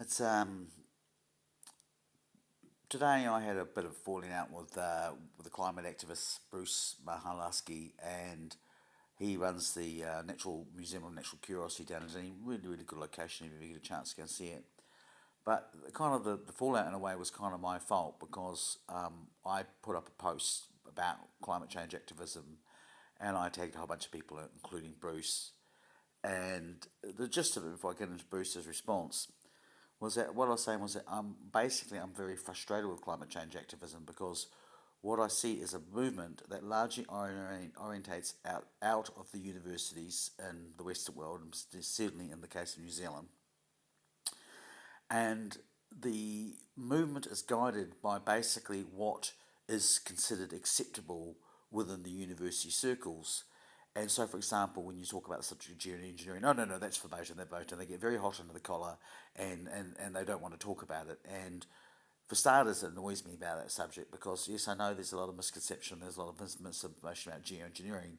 It's Today I had a bit of falling out with the climate activist Bruce Mahalasky, and he runs the Natural Museum of Natural Curiosity down in Sydney. Really good location if you get a chance to go and see it. But the fallout in a way was kind of my fault because I put up a post about climate change activism, and I tagged a whole bunch of people, including Bruce. And the gist of it, before I get into Bruce's response, was that what I was saying was that I'm very frustrated with climate change activism because what I see is a movement that largely orientates out of the universities in the Western world, and certainly in the case of New Zealand. And the movement is guided by basically what is considered acceptable within the university circles. And so, for example, when you talk about the subject of geoengineering, no, that's verboten, that verboten. They get very hot under the collar, and they don't want to talk about it. And for starters, it annoys me about that subject because, yes, I know there's a lot of misconception, there's a lot of misinformation about geoengineering.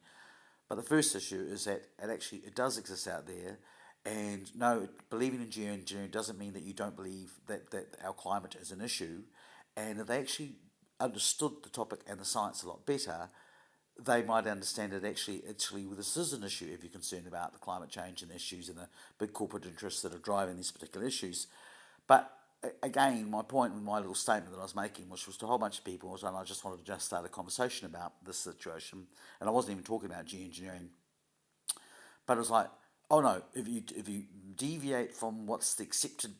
But the first issue is that it does exist out there, and no, believing in geoengineering doesn't mean that you don't believe that our climate is an issue. And if they actually understood the topic and the science a lot better, they might understand that actually this is an issue if you're concerned about the climate change and issues and the big corporate interests that are driving these particular issues. But again, my point in my little statement that I was making, which was to a whole bunch of people, was, and I just wanted to just start a conversation about this situation, and I wasn't even talking about geoengineering, but it was like, oh no, if you deviate from what's the accepted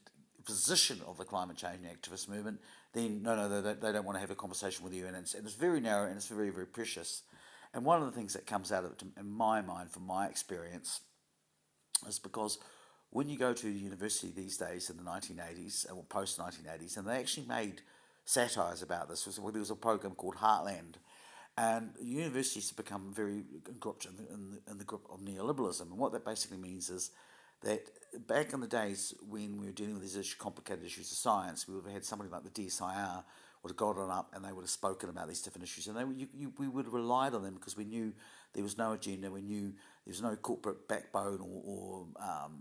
position of the climate change activist movement, then no, they don't want to have a conversation with you, and it's very narrow and it's very precious. And one of the things that comes out of it, in my mind, from my experience, is because when you go to university these days in the 1980s or post 1980s, and they actually made satires about this. There was a program called Heartland, and universities have become very grouped in the group of neoliberalism. And what that basically means is that back in the days when we were dealing with these complicated issues of science, we would have had somebody like the DSIR would have gotten up and they would have spoken about these different issues, and we would have relied on them because we knew there was no agenda, we knew there was no corporate backbone or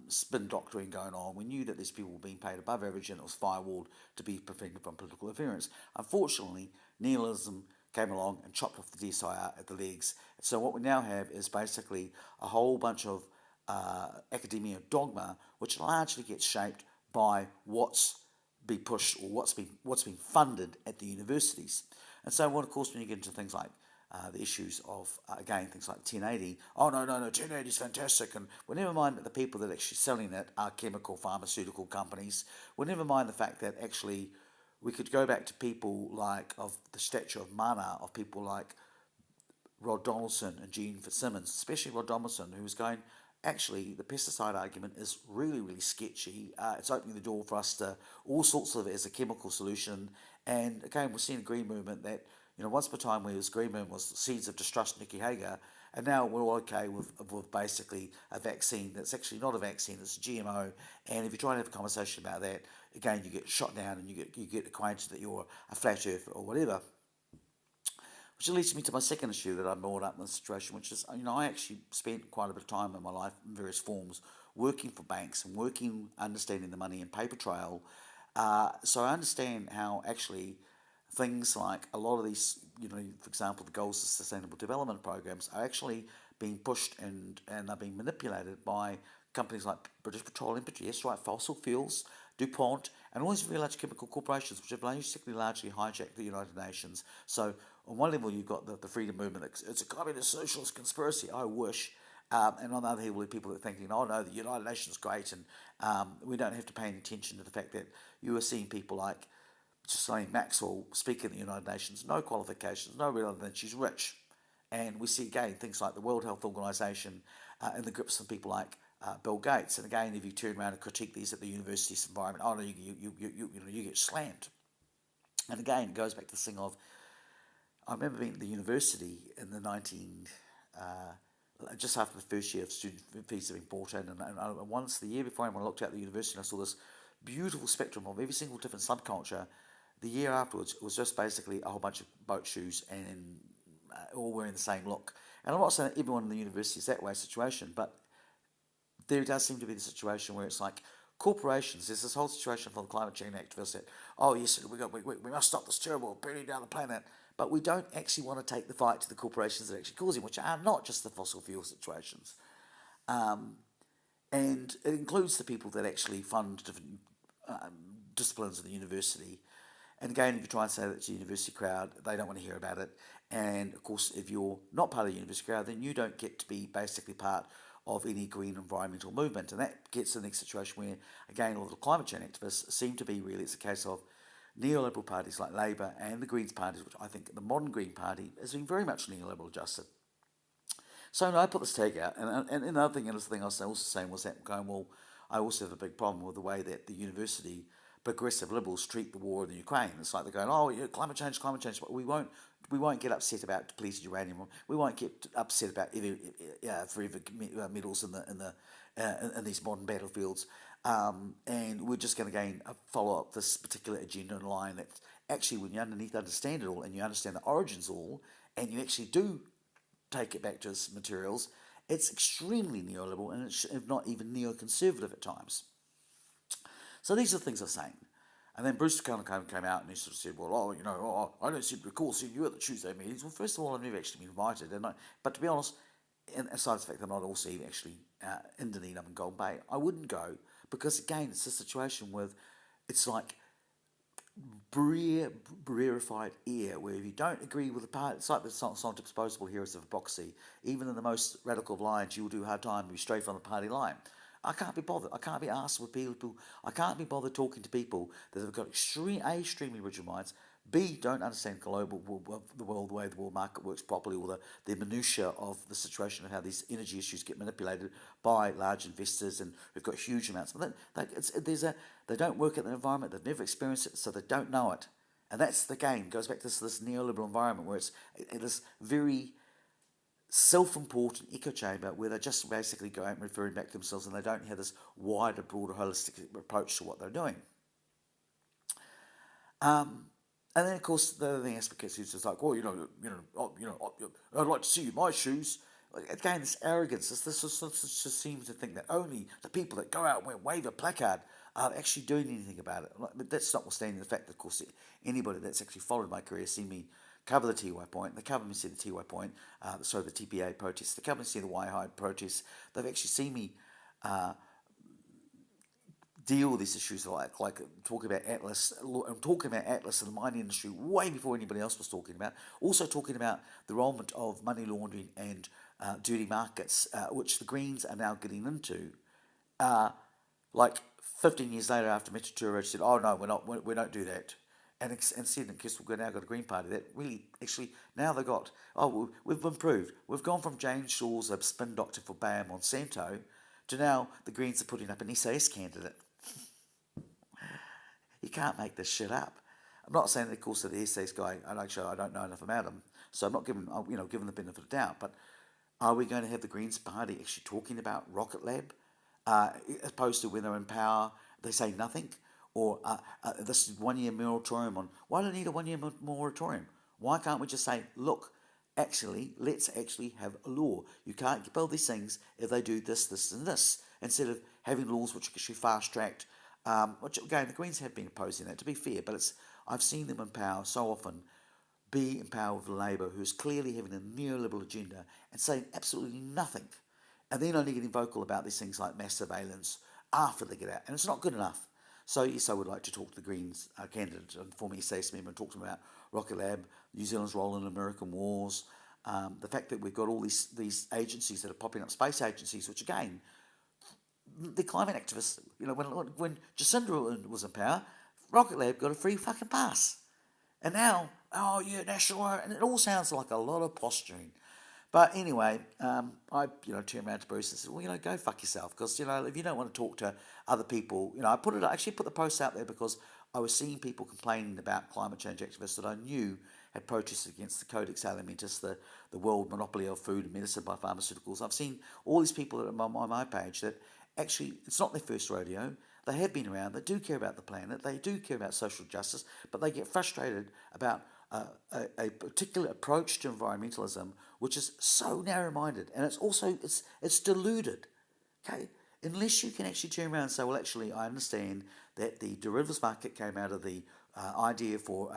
spin doctoring going on. We knew that these people were being paid above average and it was firewalled to be prevented from political interference. Unfortunately, nihilism came along and chopped off the DSIR at the legs. So what we now have is basically a whole bunch of academia dogma, which largely gets shaped by what's be pushed or what's been funded at the universities. And so, of course, when you get into things like the issues of again things like 1080, oh no, 1080 is fantastic, and well, never mind that the people that are actually selling it are chemical pharmaceutical companies. Well, never mind the fact that actually we could go back to people like of the stature of Mana, of people like Rod Donaldson and Gene Fitzsimmons, especially Rod Donaldson, who was going, actually, the pesticide argument is really sketchy. It's opening the door for us to all sorts of it as a chemical solution. And again, we're seeing a green movement that, once upon a time where this green movement was seeds of distrust, Nikki Hager, and now we're all okay with basically a vaccine that's actually not a vaccine, it's a GMO. And if you try and have a conversation about that, again, you get shot down and you get acquainted that you're a flat earth or whatever. Which leads me to my second issue that I brought up in this situation, which is, I actually spent quite a bit of time in my life in various forms working for banks and understanding the money and paper trail. So I understand how actually things like a lot of these, for example, the goals of sustainable development programs are actually being pushed and are being manipulated by companies like British Petroleum, yes, right, fossil fuels, DuPont, and all these very large chemical corporations, which have basically largely hijacked the United Nations. So on one level, you've got the freedom movement. It's a communist socialist conspiracy. I wish. And on the other level, people are thinking, oh no, the United Nations is great, and we don't have to pay any attention to the fact that you are seeing people like Ghislaine Maxwell speak in the United Nations, no qualifications, no real other than she's rich. And we see again things like the World Health Organization in the grips of people like Bill Gates. And again, if you turn around and critique these at the university's environment, oh no, you get slammed. And again, it goes back to this thing of, I remember being at the university in the just after the first year of student fees being brought in, and once the year before, when I looked out the university, I saw this beautiful spectrum of every single different subculture. The year afterwards was just basically a whole bunch of boat shoes and all wearing the same look. And I'm not saying that everyone in the university is that way situation, but there does seem to be the situation where it's like corporations, there's this whole situation for the climate change activists that, oh yes, we must stop this terrible burning down the planet, but we don't actually want to take the fight to the corporations that are actually causing, which are not just the fossil fuel situations. And it includes the people that actually fund different disciplines of the university. And again, if you try and say that it's a university crowd, they don't want to hear about it. And of course, if you're not part of the university crowd, then you don't get to be basically part of any green environmental movement. And that gets to the next situation where, again, all the climate change activists seem to be really, it's a case of neoliberal parties like Labour and the Greens parties, which I think the modern Green Party has been very much neoliberal adjusted. So no, I put this tag out, and another thing, and this thing I was also saying was that going, well, I also have a big problem with the way that the university progressive liberals treat the war in the Ukraine. It's like they're going, oh, yeah, climate change, but we won't get upset about depleted uranium. We won't get upset about forever metals in these modern battlefields. And we're just going to again follow up this particular agenda and line that actually, when you understand it all and you understand the origins all, and you actually do take it back to its materials, it's extremely neoliberal and it's if not even neoconservative at times. So these are the things I'm saying. And then Bruce kind of came out and he sort of said, well, I don't seem to recall seeing you at the Tuesday meetings. Well, first of all, I've never actually been invited. But to be honest, aside the fact that I'm not also even actually in Dunedin, I'm in Gold Bay, I wouldn't go because, again, it's a situation with, it's like rarefied air, where if you don't agree with the party, it's like the scientific disposable heroes of hypocrisy. Even in the most radical of lines, you will do a hard time to be straight from the party line. I can't be bothered. I can't be asked with people. I can't be bothered talking to people that have got extremely rigid minds. B, don't understand the world, the way the world market works properly, or the minutiae of the situation of how these energy issues get manipulated by large investors and who've got huge amounts. But they don't work in the environment. They've never experienced it, so they don't know it. And that's the game. It goes back to this neoliberal environment where it's this very self-important echo chamber where they just basically go out and referring back to themselves, and they don't have this wider, broader, holistic approach to what they're doing. And then, of course, the other thing is because it's just like, well, I'd like to see you in my shoes. Again, this arrogance, this just seems to think that only the people that go out and wave a placard are actually doing anything about it. But that's notwithstanding the fact that, of course, anybody that's actually followed my career seen me cover the Tiwai Point. They cover me see the Tiwai Point, the TPA protests. They cover me see the Waihai protests. They've actually seen me deal with these issues like talking about Atlas. I'm talking about Atlas and the mining industry way before anybody else was talking about. Also talking about the enrolment of money laundering and dirty markets, which the Greens are now getting into. Like 15 years later, after Metatura said, "Oh no, we don't do that," and instead, we've now got a Green Party that really actually now they've got. Oh, we've improved. We've gone from James Shaw's a spin doctor for Bayer Monsanto to now the Greens are putting up an SAS candidate. You can't make this shit up. I'm not saying that, of course, that the SAS guy, I don't know enough about him, so I'm not giving the benefit of the doubt. But are we going to have the Greens Party actually talking about Rocket Lab, as opposed to when they're in power, they say nothing, or this 1 year moratorium on? Why do they need a 1 year moratorium? Why can't we just say, look, let's actually have a law. You can't build these things if they do this, this, and this, instead of having laws which are actually fast tracked. Which again, the Greens have been opposing that, to be fair, but I've seen them in power so often be in power with Labour, who's clearly having a neoliberal agenda and saying absolutely nothing, and then only getting vocal about these things like mass surveillance after they get out, and it's not good enough. So yes, I would like to talk to the Greens candidate and former SAS member and talk to them about Rocket Lab, New Zealand's role in American wars, the fact that we've got all these agencies that are popping up, space agencies, which again, the climate activists, when Jacinda was in power, Rocket Lab got a free fucking pass. And now, oh yeah, national, and it all sounds like a lot of posturing. But anyway, I turned around to Bruce and said, well, go fuck yourself, because if you don't want to talk to other people, I actually put the post out there because I was seeing people complaining about climate change activists that I knew had protested against the Codex Alimentis, the world monopoly of food and medicine by pharmaceuticals. I've seen all these people that are on my page that actually it's not their first rodeo. They have been around. They do care about the planet. They do care about social justice, but they get frustrated about a particular approach to environmentalism, which is so narrow-minded, and it's also it's deluded. Okay, unless you can actually turn around and say, well, actually, I understand that the derivatives market came out of the idea for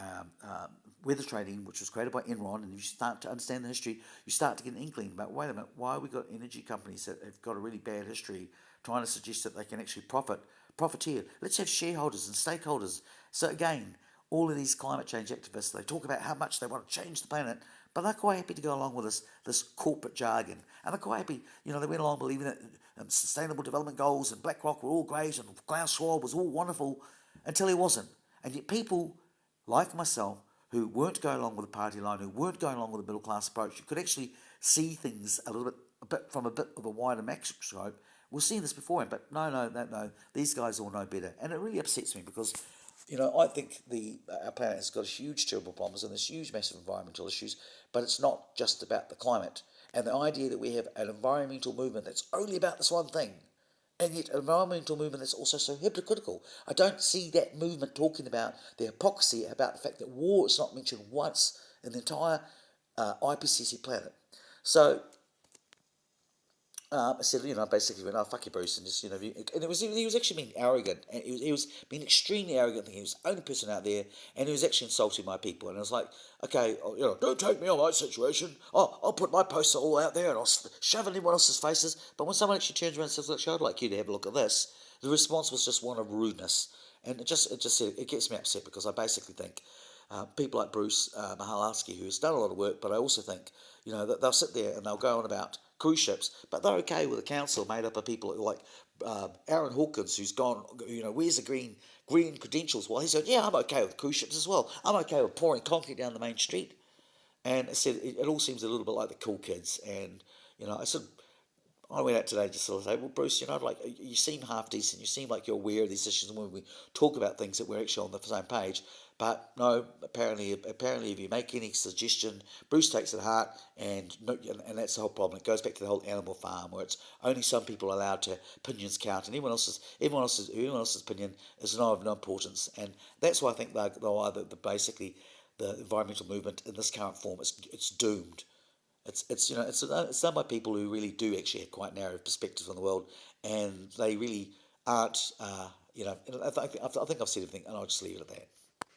weather trading, which was created by Enron, and you start to understand the history, you start to get an inkling about, wait a minute, why have we got energy companies that have got a really bad history trying to suggest that they can actually profiteer? Let's have shareholders and stakeholders. So again, all of these climate change activists, they talk about how much they want to change the planet, but they're quite happy to go along with this corporate jargon. And they're quite happy, they went along believing that Sustainable Development Goals and BlackRock were all great and Klaus Schwab was all wonderful until he wasn't. And yet people like myself who weren't going along with the party line, who weren't going along with the middle class approach, who could actually see things a bit from a bit of a wider macroscope, we've seen this beforehand. But no, these guys all know better. And it really upsets me because I think our planet has got huge, terrible problems and there's huge, massive environmental issues, but it's not just about the climate. And the idea that we have an environmental movement that's only about this one thing, and yet an environmental movement that's also so hypocritical. I don't see that movement talking about the hypocrisy about the fact that war is not mentioned once in the entire IPCC planet. So I said, basically went, oh, fuck you, Bruce, and just, and he was actually being arrogant, and he was being extremely arrogant, thinking he was the only person out there, and he was actually insulting my people, and I was like, okay, don't take me on my situation, I'll put my poster all out there, and I'll shove it in everyone else's faces, but when someone actually turns around and says, look, I'd like you to have a look at this, the response was just one of rudeness, and it gets me upset, because I basically think, people like Bruce Mahalasky, who has done a lot of work, but I also think, that they'll sit there and they'll go on about cruise ships, but they're okay with a council made up of people like Aaron Hawkins, who's gone, where's the green credentials? Well, he said, yeah, I'm okay with cruise ships as well. I'm okay with pouring concrete down the main street. And I said, it all seems a little bit like the cool kids. And, I said, I went out today just to say, well, Bruce, like you seem half decent. You seem like you're aware of these issues, and when we talk about things that we're actually on the same page. But no, apparently, if you make any suggestion, Bruce takes it to heart, and that's the whole problem. It goes back to the whole animal farm, where it's only some people are allowed to opinions count, and everyone else's opinion is not of no importance. And that's why I think basically the environmental movement in this current form it's doomed. It's done by people who really do actually have quite narrow perspectives on the world, and they really aren't. I think I've said everything, and I'll just leave it at that.